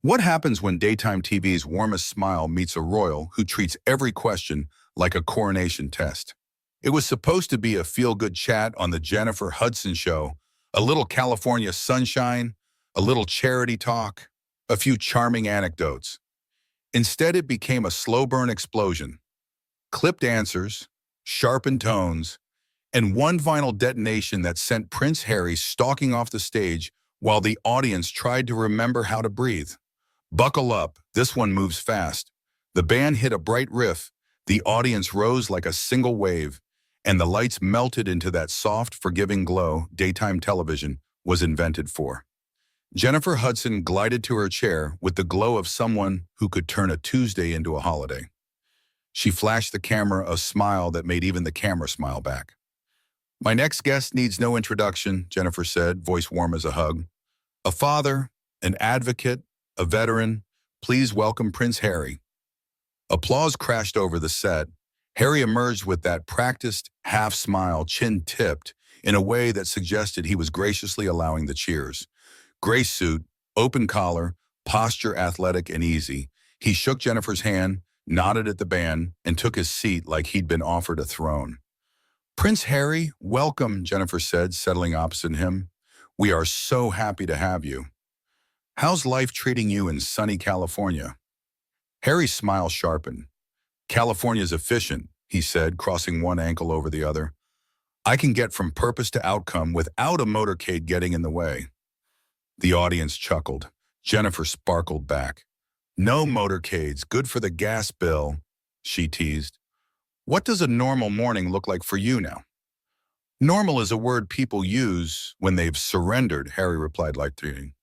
What happens when daytime TV's warmest smile meets a royal who treats every question like a coronation test? It was supposed to be a feel-good chat on the Jennifer Hudson show, a little California sunshine, a little charity talk, a few charming anecdotes. Instead, it became a slow-burn explosion. Clipped answers, sharpened tones, and one final detonation that sent Prince Harry stalking off the stage while the audience tried to remember how to breathe. Buckle up, this one moves fast. The band hit a bright riff, the audience rose like a single wave, and the lights melted into that soft, forgiving glow daytime television was invented for. Jennifer Hudson glided to her chair with the glow of someone who could turn a Tuesday into a holiday. She flashed the camera a smile that made even the camera smile back. "My next guest needs no introduction," Jennifer said, voice warm as a hug. "A father, an advocate, a veteran, please welcome Prince Harry." Applause crashed over the set. Harry emerged with that practiced half smile, chin tipped, in a way that suggested he was graciously allowing the cheers. Gray suit, open collar, posture athletic and easy. He shook Jennifer's hand, nodded at the band, and took his seat like he'd been offered a throne. "Prince Harry, welcome," Jennifer said, settling opposite him. "We are so happy to have you. How's life treating you in sunny California?" Harry's smile sharpened. "California's efficient," he said, crossing one ankle over the other. "I can get from purpose to outcome without a motorcade getting in the way." The audience chuckled. Jennifer sparkled back. "No motorcades, good for the gas bill," she teased. "What does a normal morning look like for you now?" "Normal is a word people use when they've surrendered," Harry replied lightly.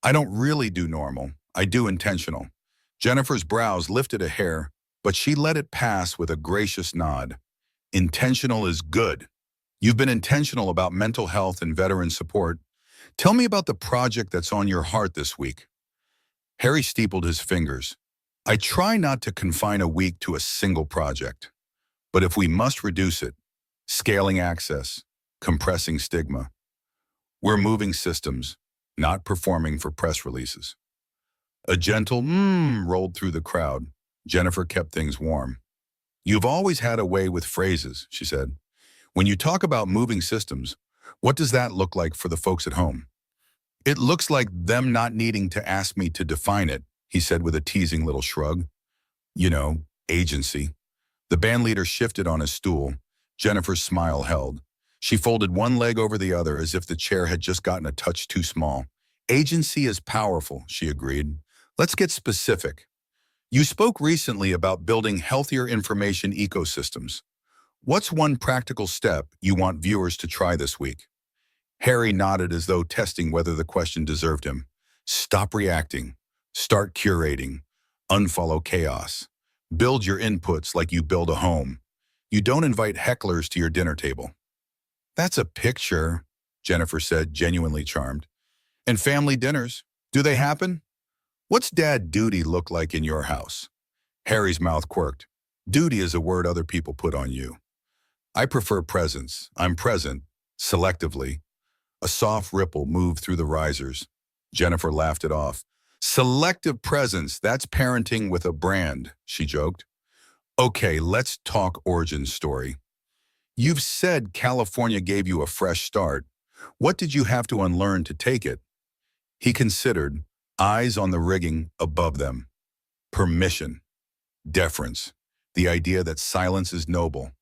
"I don't really do normal. I do intentional." Jennifer's brows lifted a hair, but she let it pass with a gracious nod. "Intentional is good. You've been intentional about mental health and veteran support. Tell me about the project that's on your heart this week." Harry steepled his fingers. "I try not to confine a week to a single project. But if we must reduce it, scaling access, compressing stigma. We're moving systems, not performing for press releases." A gentle rolled through the crowd. Jennifer kept things warm. "You've always had a way with phrases," she said. "When you talk about moving systems, what does that look like for the folks at home?" "It looks like them not needing to ask me to define it," he said with a teasing little shrug. "You know, agency." The bandleader shifted on his stool. Jennifer's smile held. She folded one leg over the other as if the chair had just gotten a touch too small. "Agency is powerful," she agreed. "Let's get specific. You spoke recently about building healthier information ecosystems. What's one practical step you want viewers to try this week?" Harry nodded as though testing whether the question deserved him. "Stop reacting. Start curating. Unfollow chaos. Build your inputs like you build a home. You don't invite hecklers to your dinner table." "That's a picture," Jennifer said, genuinely charmed. "And family dinners, do they happen? What's dad duty look like in your house?" Harry's mouth quirked. "Duty is a word other people put on you." "I prefer presence. I'm present, selectively." A soft ripple moved through the risers. Jennifer laughed it off. "Selective presence, that's parenting with a brand," she joked. "Okay, let's talk origin story. You've said California gave you a fresh start. What did you have to unlearn to take it?" He considered, eyes on the rigging above them. Permission. Deference. The idea that silence is noble.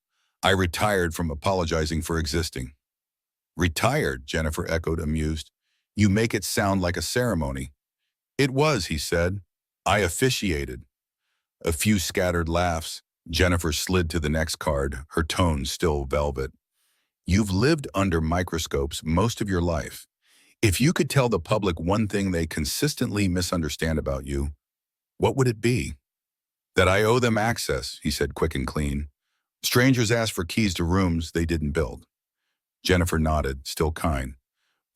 "I retired from apologizing for existing." "Retired," Jennifer echoed, amused. "You make it sound like a ceremony." "It was," he said. "I officiated." A few scattered laughs. Jennifer slid to the next card, her tone still velvet. "You've lived under microscopes most of your life. If you could tell the public one thing they consistently misunderstand about you, what would it be?" "That I owe them access," he said, quick and clean. "Strangers ask for keys to rooms they didn't build." Jennifer nodded, still kind.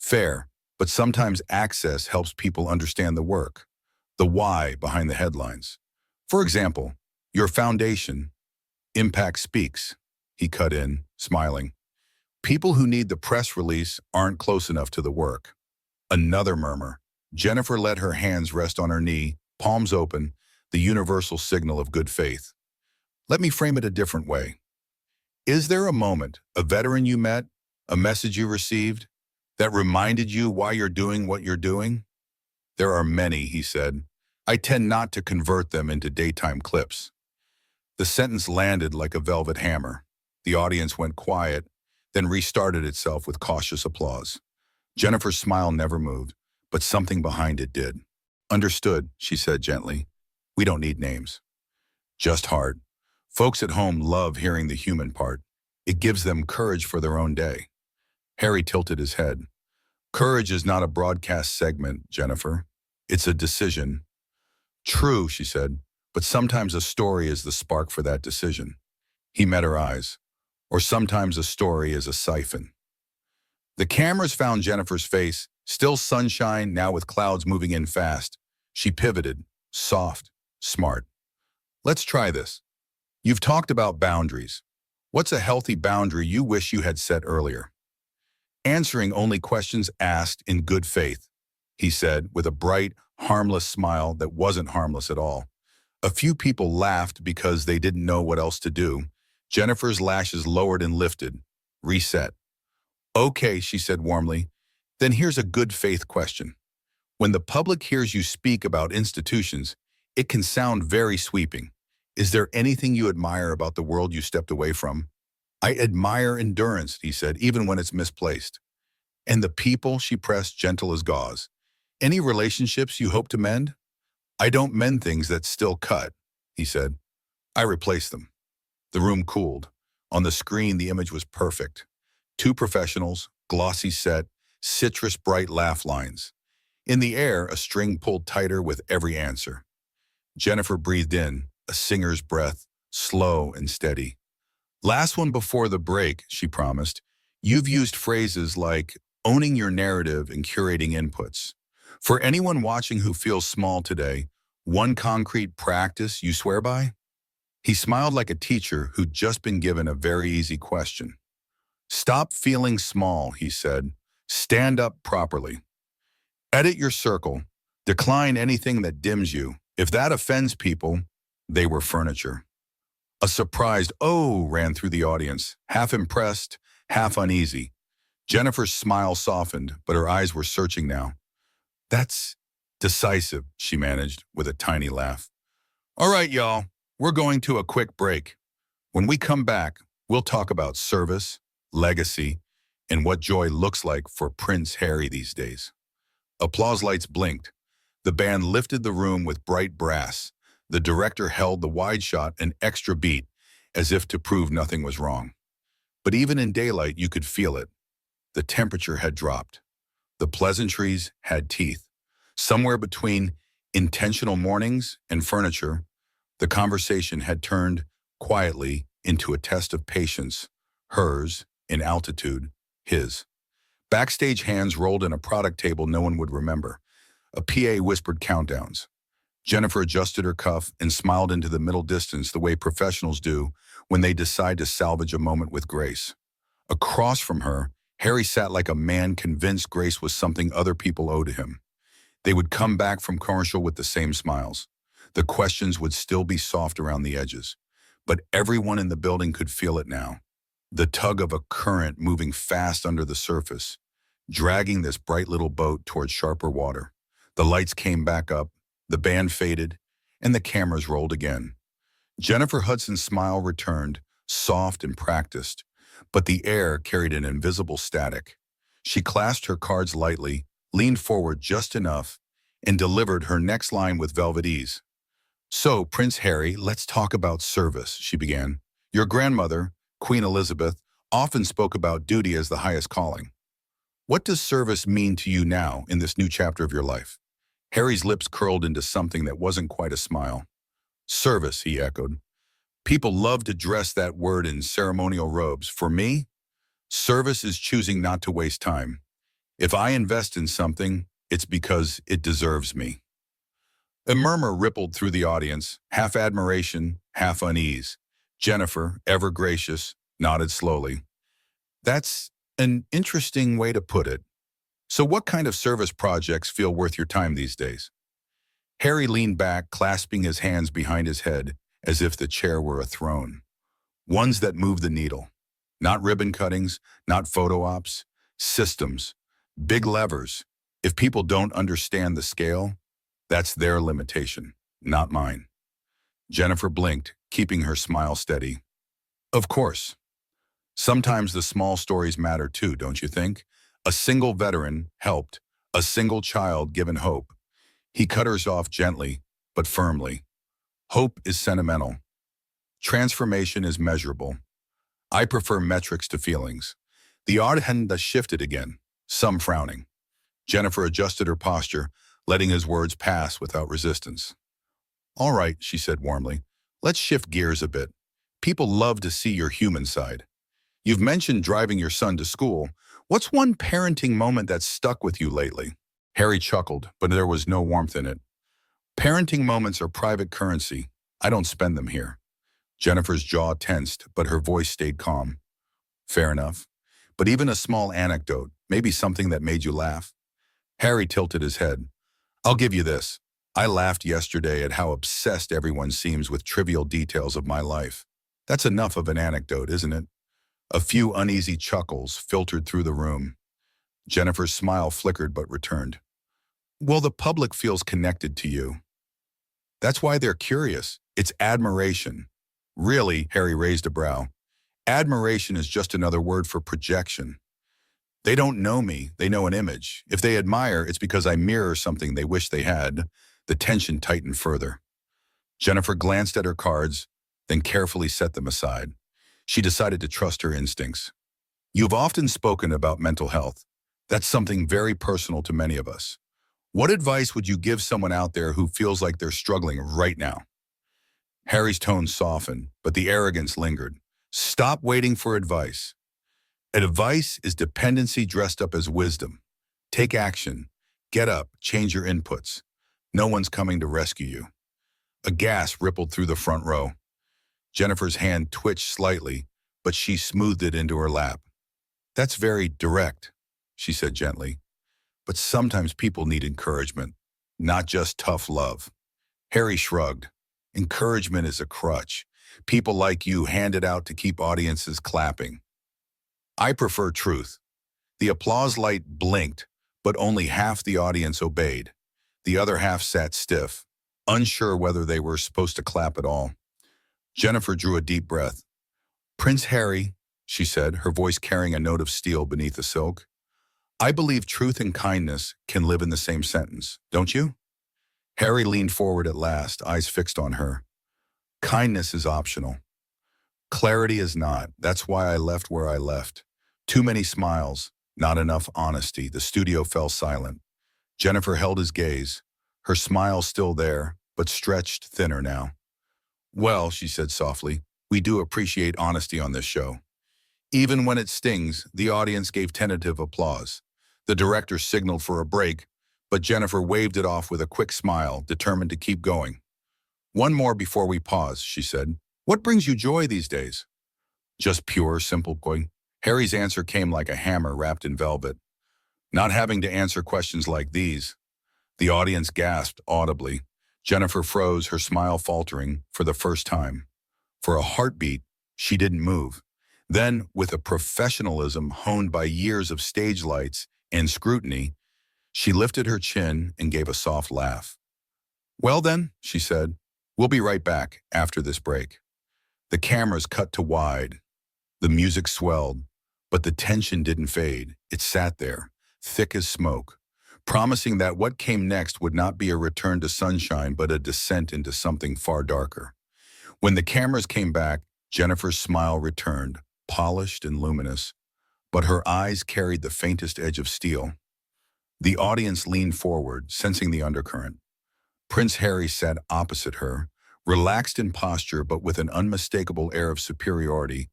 "Fair, but sometimes access helps people understand the work, the why behind the headlines. For example, your foundation, Impact Speaks," he cut in, smiling. "People who need the press release aren't close enough to the work." Another murmur. Jennifer let her hands rest on her knee, palms open, the universal signal of good faith. Let me frame it a different way. Is there a moment, a veteran you met, a message you received, that reminded you why you're doing what you're doing? There are many, he said. I tend not to convert them into daytime clips. The sentence landed like a velvet hammer. The audience went quiet, then restarted itself with cautious applause. Jennifer's smile never moved, but something behind it did. Understood, she said gently. We don't need names. Just heart. Folks at home love hearing the human part. It gives them courage for their own day. Harry tilted his head. Courage is not a broadcast segment, Jennifer. It's a decision. True, she said, but sometimes a story is the spark for that decision. He met her eyes. Or sometimes a story is a siphon. The cameras found Jennifer's face, still sunshine, now with clouds moving in fast. She pivoted, soft, smart. Let's try this. You've talked about boundaries. What's a healthy boundary you wish you had set earlier? Answering only questions asked in good faith, he said with a bright, harmless smile that wasn't harmless at all. A few people laughed because they didn't know what else to do. Jennifer's lashes lowered and lifted. Reset. Okay, she said warmly. Then here's a good faith question. When the public hears you speak about institutions, it can sound very sweeping. Is there anything you admire about the world you stepped away from? I admire endurance, he said, even when it's misplaced. And the people, she pressed, gentle as gauze. Any relationships you hope to mend? I don't mend things that still cut, he said. I replace them. The room cooled. On the screen, the image was perfect. Two professionals, glossy set, citrus bright laugh lines. In the air, a string pulled tighter with every answer. Jennifer breathed in, a singer's breath, slow and steady. Last one before the break, she promised. You've used phrases like owning your narrative and curating inputs. For anyone watching who feels small today, one concrete practice you swear by? He smiled like a teacher who'd just been given a very easy question. Stop feeling small, he said. Stand up properly. Edit your circle. Decline anything that dims you. If that offends people, they were furniture. A surprised "oh" ran through the audience, half impressed, half uneasy. Jennifer's smile softened, but her eyes were searching now. That's decisive, she managed, with a tiny laugh. All right, y'all, we're going to a quick break. When we come back, we'll talk about service, legacy, and what joy looks like for Prince Harry these days. Applause lights blinked. The band lifted the room with bright brass. The director held the wide shot an extra beat, as if to prove nothing was wrong. But even in daylight, you could feel it. The temperature had dropped. The pleasantries had teeth. Somewhere between intentional mornings and furniture, the conversation had turned quietly into a test of patience, hers in altitude, his. Backstage hands rolled in a product table no one would remember. A PA whispered countdowns. Jennifer adjusted her cuff and smiled into the middle distance the way professionals do when they decide to salvage a moment with grace. Across from her, Harry sat like a man convinced grace was something other people owed to him. They would come back from commercial with the same smiles. The questions would still be soft around the edges. But everyone in the building could feel it now. The tug of a current moving fast under the surface, dragging this bright little boat towards sharper water. The lights came back up, the band faded, and the cameras rolled again. Jennifer Hudson's smile returned, soft and practiced, but the air carried an invisible static. She clasped her cards lightly, leaned forward just enough, and delivered her next line with velvet ease. So, Prince Harry, let's talk about service, she began. Your grandmother, Queen Elizabeth, often spoke about duty as the highest calling. What does service mean to you now in this new chapter of your life? Harry's lips curled into something that wasn't quite a smile. Service, he echoed. People love to dress that word in ceremonial robes. For me, service is choosing not to waste time. If I invest in something, it's because it deserves me. A murmur rippled through the audience, half admiration, half unease. Jennifer, ever gracious, nodded slowly. That's an interesting way to put it. So what kind of service projects feel worth your time these days? Harry leaned back, clasping his hands behind his head, as if the chair were a throne. Ones that move the needle. Not ribbon cuttings, not photo ops, systems, big levers. If people don't understand the scale, that's their limitation, not mine. Jennifer blinked, keeping her smile steady. Of course. Sometimes the small stories matter too, don't you think? A single veteran helped, a single child given hope. He cut hers off gently, but firmly. Hope is sentimental. Transformation is measurable. I prefer metrics to feelings. The audience shifted again, some frowning. Jennifer adjusted her posture, letting his words pass without resistance. All right, she said warmly. Let's shift gears a bit. People love to see your human side. You've mentioned driving your son to school. What's one parenting moment that's stuck with you lately? Harry chuckled, but there was no warmth in it. Parenting moments are private currency. I don't spend them here. Jennifer's jaw tensed, but her voice stayed calm. Fair enough. But even a small anecdote, maybe something that made you laugh. Harry tilted his head. I'll give you this. I laughed yesterday at how obsessed everyone seems with trivial details of my life. That's enough of an anecdote, isn't it? A few uneasy chuckles filtered through the room. Jennifer's smile flickered but returned. Well, the public feels connected to you. That's why they're curious. It's admiration. Really, Harry raised a brow. Admiration is just another word for projection. They don't know me, they know an image. If they admire, it's because I mirror something they wish they had. The tension tightened further. Jennifer glanced at her cards, then carefully set them aside. She decided to trust her instincts. You've often spoken about mental health. That's something very personal to many of us. What advice would you give someone out there who feels like they're struggling right now? Harry's tone softened, but the arrogance lingered. Stop waiting for advice. Advice is dependency dressed up as wisdom. Take action. Get up. Change your inputs. No one's coming to rescue you. A gasp rippled through the front row. Jennifer's hand twitched slightly, but she smoothed it into her lap. That's very direct, she said gently. But sometimes people need encouragement, not just tough love. Harry shrugged. Encouragement is a crutch. People like you hand it out to keep audiences clapping. I prefer truth. The applause light blinked, but only half the audience obeyed. The other half sat stiff, unsure whether they were supposed to clap at all. Jennifer drew a deep breath. Prince Harry, she said, her voice carrying a note of steel beneath the silk. I believe truth and kindness can live in the same sentence, don't you? Harry leaned forward at last, eyes fixed on her. Kindness is optional. Clarity is not. That's why I left where I left. Too many smiles, not enough honesty. The studio fell silent. Jennifer held his gaze, her smile still there, but stretched thinner now. Well, she said softly, we do appreciate honesty on this show. Even when it stings, the audience gave tentative applause. The director signaled for a break, but Jennifer waved it off with a quick smile, determined to keep going. One more before we pause, she said. What brings you joy these days? Just pure, simple joy. Harry's answer came like a hammer wrapped in velvet. Not having to answer questions like these. The audience gasped audibly. Jennifer froze, her smile faltering for the first time. For a heartbeat, she didn't move. Then, with a professionalism honed by years of stage lights and scrutiny, she lifted her chin and gave a soft laugh. Well then, she said, we'll be right back after this break. The cameras cut to wide. The music swelled, but the tension didn't fade. It sat there, thick as smoke, promising that what came next would not be a return to sunshine, but a descent into something far darker. When the cameras came back, Jennifer's smile returned, polished and luminous, but her eyes carried the faintest edge of steel. The audience leaned forward, sensing the undercurrent. Prince Harry sat opposite her, relaxed in posture but with an unmistakable air of superiority,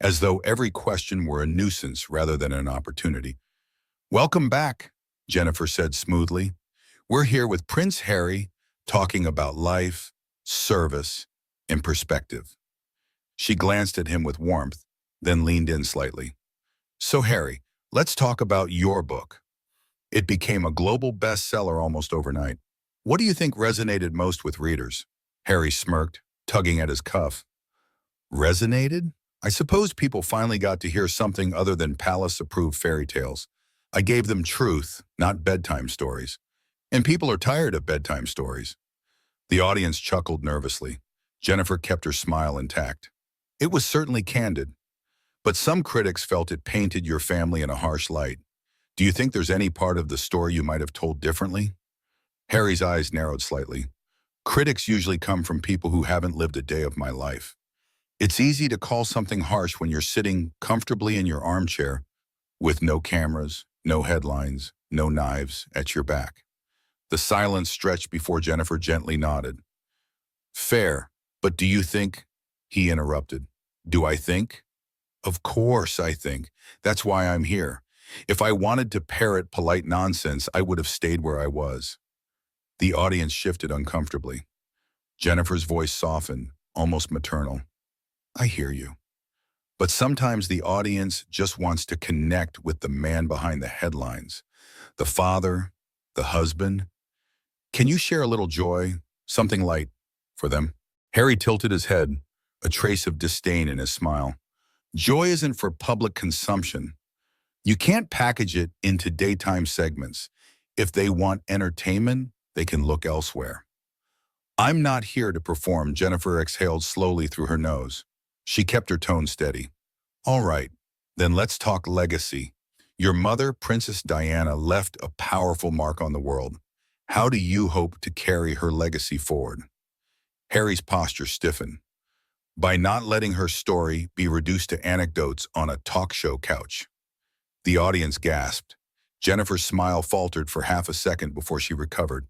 as though every question were a nuisance rather than an opportunity. Welcome back, Jennifer said smoothly. We're here with Prince Harry, talking about life, service, and perspective. She glanced at him with warmth, then leaned in slightly. So Harry, let's talk about your book. It became a global bestseller almost overnight. What do you think resonated most with readers? Harry smirked, tugging at his cuff. Resonated? I suppose people finally got to hear something other than palace-approved fairy tales. I gave them truth, not bedtime stories. And people are tired of bedtime stories. The audience chuckled nervously. Jennifer kept her smile intact. It was certainly candid, but some critics felt it painted your family in a harsh light. Do you think there's any part of the story you might have told differently? Harry's eyes narrowed slightly. Critics usually come from people who haven't lived a day of my life. It's easy to call something harsh when you're sitting comfortably in your armchair with no cameras, no headlines, no knives at your back. The silence stretched before Jennifer gently nodded. Fair, but do you think? He interrupted. Do I think? Of course I think. That's why I'm here. If I wanted to parrot polite nonsense, I would have stayed where I was. The audience shifted uncomfortably. Jennifer's voice softened, almost maternal. I hear you. But sometimes the audience just wants to connect with the man behind the headlines. The father, the husband. Can you share a little joy, something light, for them? Harry tilted his head, a trace of disdain in his smile. Joy isn't for public consumption. You can't package it into daytime segments. If they want entertainment, they can look elsewhere. I'm not here to perform, Jennifer exhaled slowly through her nose. She kept her tone steady. All right, then let's talk legacy. Your mother, Princess Diana, left a powerful mark on the world. How do you hope to carry her legacy forward? Harry's posture stiffened. By not letting her story be reduced to anecdotes on a talk show couch. The audience gasped. Jennifer's smile faltered for half a second before she recovered.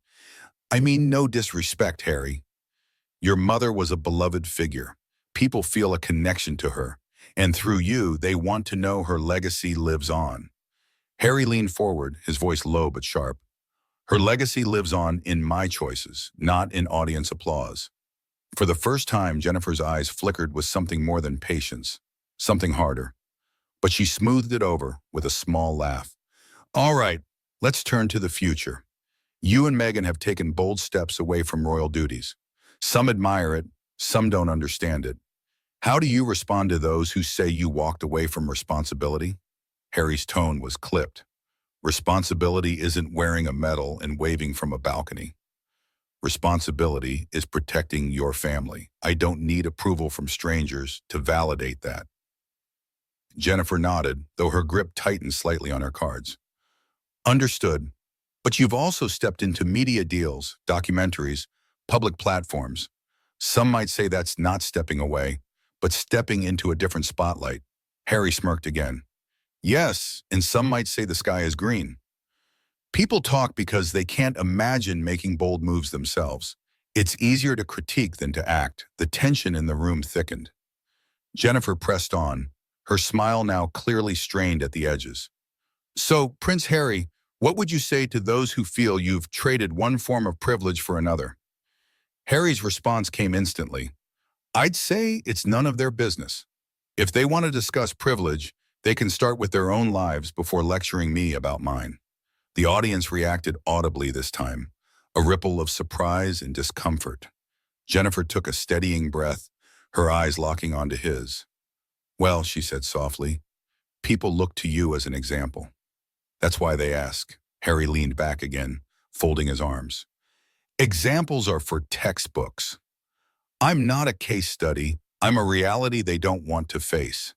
I mean, no disrespect, Harry. Your mother was a beloved figure. People feel a connection to her, and through you, they want to know her legacy lives on. Harry leaned forward, his voice low but sharp. Her legacy lives on in my choices, not in audience applause. For the first time, Jennifer's eyes flickered with something more than patience, something harder. But she smoothed it over with a small laugh. All right, let's turn to the future. You and Meghan have taken bold steps away from royal duties. Some admire it, some don't understand it. How do you respond to those who say you walked away from responsibility? Harry's tone was clipped. Responsibility isn't wearing a medal and waving from a balcony. Responsibility is protecting your family. I don't need approval from strangers to validate that. Jennifer nodded, though her grip tightened slightly on her cards. Understood. But you've also stepped into media deals, documentaries, public platforms. Some might say that's not stepping away, but stepping into a different spotlight. Harry smirked again. Yes, and some might say the sky is green. People talk because they can't imagine making bold moves themselves. It's easier to critique than to act. The tension in the room thickened. Jennifer pressed on, her smile now clearly strained at the edges. So, Prince Harry, what would you say to those who feel you've traded one form of privilege for another? Harry's response came instantly. I'd say it's none of their business. If they want to discuss privilege, they can start with their own lives before lecturing me about mine. The audience reacted audibly this time, a ripple of surprise and discomfort. Jennifer took a steadying breath, her eyes locking onto his. Well, she said softly, people look to you as an example. That's why they ask. Harry leaned back again, folding his arms. Examples are for textbooks. I'm not a case study. I'm a reality they don't want to face.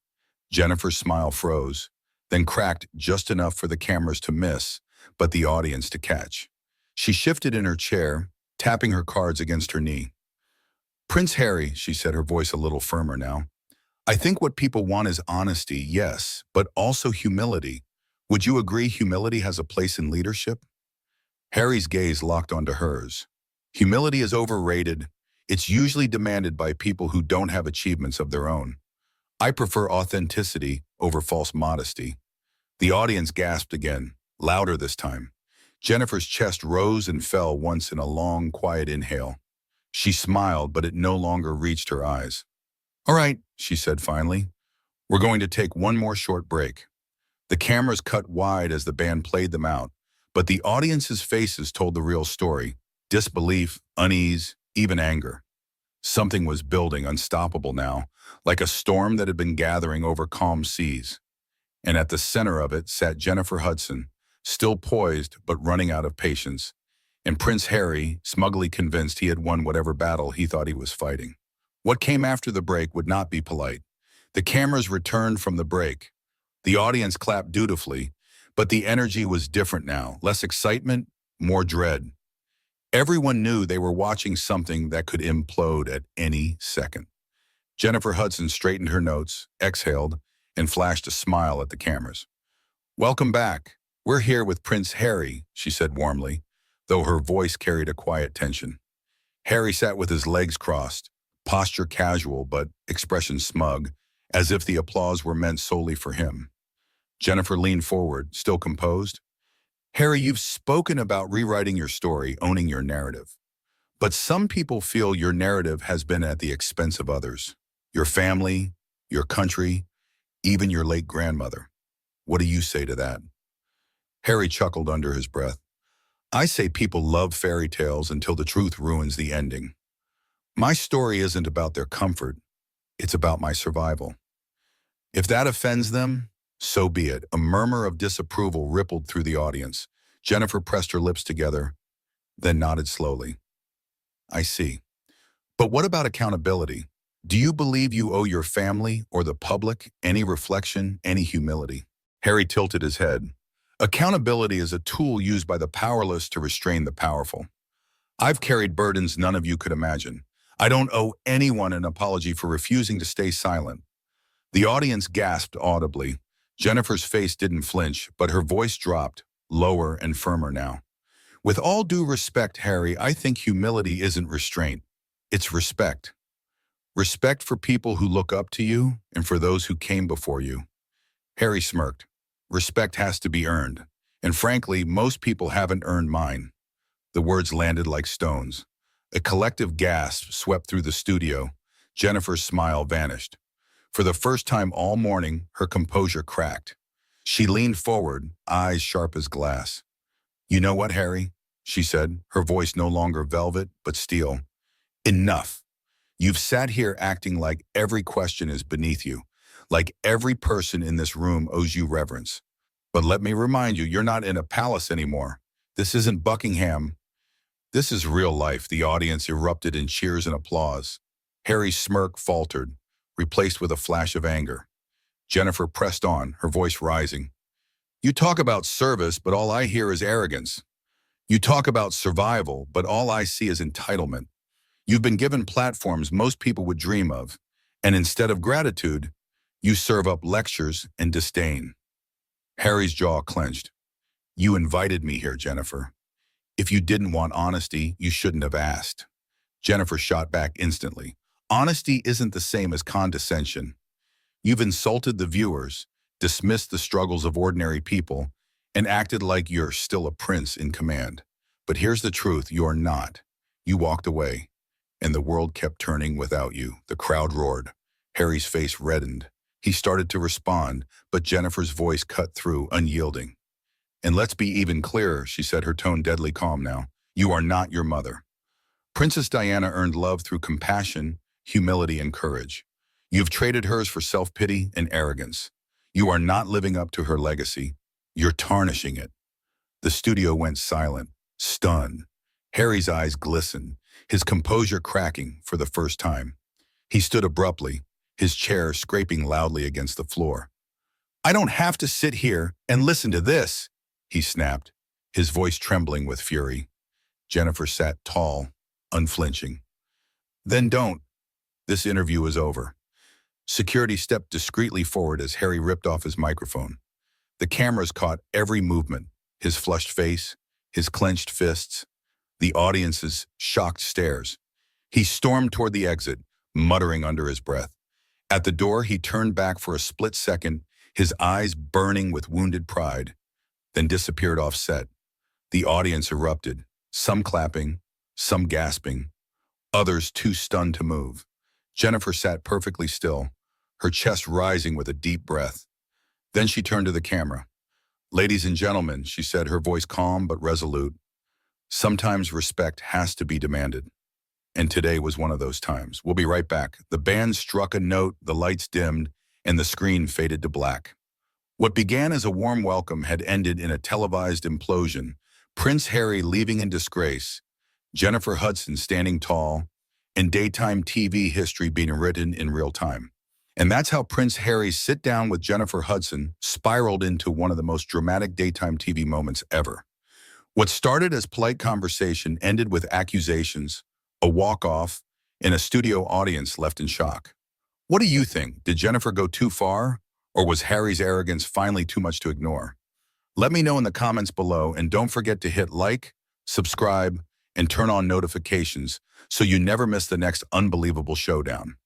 Jennifer's smile froze, then cracked just enough for the cameras to miss, but the audience to catch. She shifted in her chair, tapping her cards against her knee. Prince Harry, she said, her voice a little firmer now. I think what people want is honesty, yes, but also humility. Would you agree humility has a place in leadership? Harry's gaze locked onto hers. Humility is overrated. It's usually demanded by people who don't have achievements of their own. I prefer authenticity over false modesty. The audience gasped again, louder this time. Jennifer's chest rose and fell once in a long, quiet inhale. She smiled, but it no longer reached her eyes. All right, she said finally. We're going to take one more short break. The cameras cut wide as the band played them out, But the audience's faces told the real story. Disbelief, unease, even anger. Something was building, unstoppable now, like a storm that had been gathering over calm seas. And at the center of it sat Jennifer Hudson, still poised but running out of patience, and Prince Harry, smugly convinced he had won whatever battle he thought he was fighting. What came after the break would not be polite. The cameras returned from the break. The audience clapped dutifully, but the energy was different now, less excitement, more dread. Everyone knew they were watching something that could implode at any second. Jennifer Hudson straightened her notes, exhaled, and flashed a smile at the cameras. "Welcome back. We're here with Prince Harry," she said warmly, though her voice carried a quiet tension. Harry sat with his legs crossed, posture casual but expression smug, as if the applause were meant solely for him. Jennifer leaned forward, still composed. "Harry, you've spoken about rewriting your story, owning your narrative. But some people feel your narrative has been at the expense of others. Your family, your country, even your late grandmother. What do you say to that?" Harry chuckled under his breath. "I say people love fairy tales until the truth ruins the ending. My story isn't about their comfort, it's about my survival. If that offends them, so be it." A murmur of disapproval rippled through the audience. Jennifer pressed her lips together, then nodded slowly. "I see. But what about accountability? Do you believe you owe your family or the public any reflection, any humility?" Harry tilted his head. "Accountability is a tool used by the powerless to restrain the powerful. I've carried burdens none of you could imagine. I don't owe anyone an apology for refusing to stay silent." The audience gasped audibly. Jennifer's face didn't flinch, but her voice dropped, lower and firmer now. "With all due respect, Harry, I think humility isn't restraint. It's respect. Respect for people who look up to you and for those who came before you." Harry smirked. "Respect has to be earned. And frankly, most people haven't earned mine." The words landed like stones. A collective gasp swept through the studio. Jennifer's smile vanished. For the first time all morning, her composure cracked. She leaned forward, eyes sharp as glass. "You know what, Harry?" she said, her voice no longer velvet, but steel. "Enough. You've sat here acting like every question is beneath you, like every person in this room owes you reverence. But let me remind you, you're not in a palace anymore. This isn't Buckingham. This is real life." The audience erupted in cheers and applause. Harry's smirk faltered, replaced with a flash of anger. Jennifer pressed on, her voice rising. "You talk about service, but all I hear is arrogance. You talk about survival, but all I see is entitlement. You've been given platforms most people would dream of, and instead of gratitude, you serve up lectures and disdain." Harry's jaw clenched. "You invited me here, Jennifer. If you didn't want honesty, you shouldn't have asked." Jennifer shot back instantly. "Honesty isn't the same as condescension. You've insulted the viewers, dismissed the struggles of ordinary people, and acted like you're still a prince in command. But here's the truth, you're not. You walked away, and the world kept turning without you." The crowd roared. Harry's face reddened. He started to respond, but Jennifer's voice cut through, unyielding. "And let's be even clearer," she said, her tone deadly calm now. "You are not your mother. Princess Diana earned love through compassion, humility, and courage. You've traded hers for self-pity and arrogance. You are not living up to her legacy. You're tarnishing it." The studio went silent, stunned. Harry's eyes glistened, his composure cracking for the first time. He stood abruptly, his chair scraping loudly against the floor. "I don't have to sit here and listen to this," he snapped, his voice trembling with fury. Jennifer sat tall, unflinching. "Then don't. This interview is over." Security stepped discreetly forward as Harry ripped off his microphone. The cameras caught every movement, his flushed face, his clenched fists, the audience's shocked stares. He stormed toward the exit, muttering under his breath. At the door, he turned back for a split second, his eyes burning with wounded pride, then disappeared off set. The audience erupted, some clapping, some gasping, others too stunned to move. Jennifer sat perfectly still, her chest rising with a deep breath. Then she turned to the camera. Ladies and gentlemen, she said, her voice calm but resolute, sometimes respect has to be demanded. And today was one of those times. We'll be right back. The band struck a note, the lights dimmed, and the screen faded to black. What began as a warm welcome had ended in a televised implosion. Prince Harry leaving in disgrace, Jennifer Hudson standing tall, and daytime TV history being written in real time. And that's how Prince Harry's sit down with Jennifer Hudson spiraled into one of the most dramatic daytime TV moments ever. What started as polite conversation ended with accusations, a walk-off, and a studio audience left in shock. What do you think? Did Jennifer go too far? Or was Harry's arrogance finally too much to ignore? Let me know in the comments below, and don't forget to hit like, subscribe, and turn on notifications so you never miss the next unbelievable showdown.